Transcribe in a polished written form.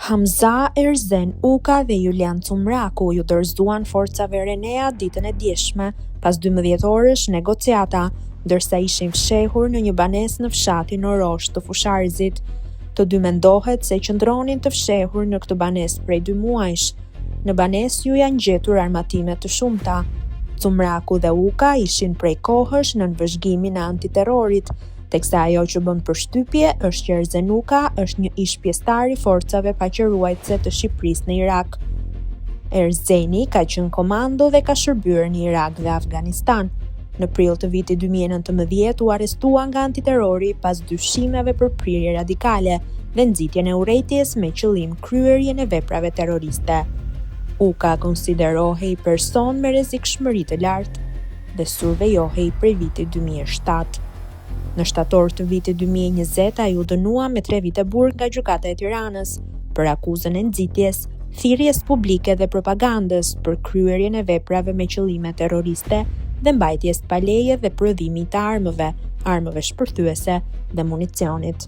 Hamza Erzen Uka dhe Julian Cumraku ju dorëzuan forcave Renea ditën e djeshme pas 12 orësh negociata, ndërsa ishin fshehur në një banesë në fshatin Orosh të Fusharzit. Të dy mendohet se qëndronin të fshehur në këtë banesë prej 2 muajsh. Në banesë ju janë gjetur armatime të shumta. Cumraku dhe Uka ishin prej kohësh në vëzhgimin e antiterrorit, teksa ajo që bën përshtypje është që Erzen Uka është një ish pjesëtar i forcave paqëruajtëse të Shqipërisë në Irak. Erzeni ka qenë komando dhe ka shërbyer në Irak dhe Afganistan. Në prill të vitit 2019 u arrestua nga antiterrori pas dyshimeve për prirje radikale dhe nxitjen e urrejtjes me qëllim kryerjen e veprave terroriste. Uka konsiderohej person me rrezikshmëri të lartë dhe survejohej prej vitit 2007. Në shtator të vitit 2020 ai u dënua me 3 vite burg nga gjykata e Tiranës për akuzën e nxitjes, thirrjes publike dhe propagandës për kryerjen e veprave me qëllime terroriste dhe mbajtjes pa leje dhe prodhimit të armëve shpërthyese dhe municionit.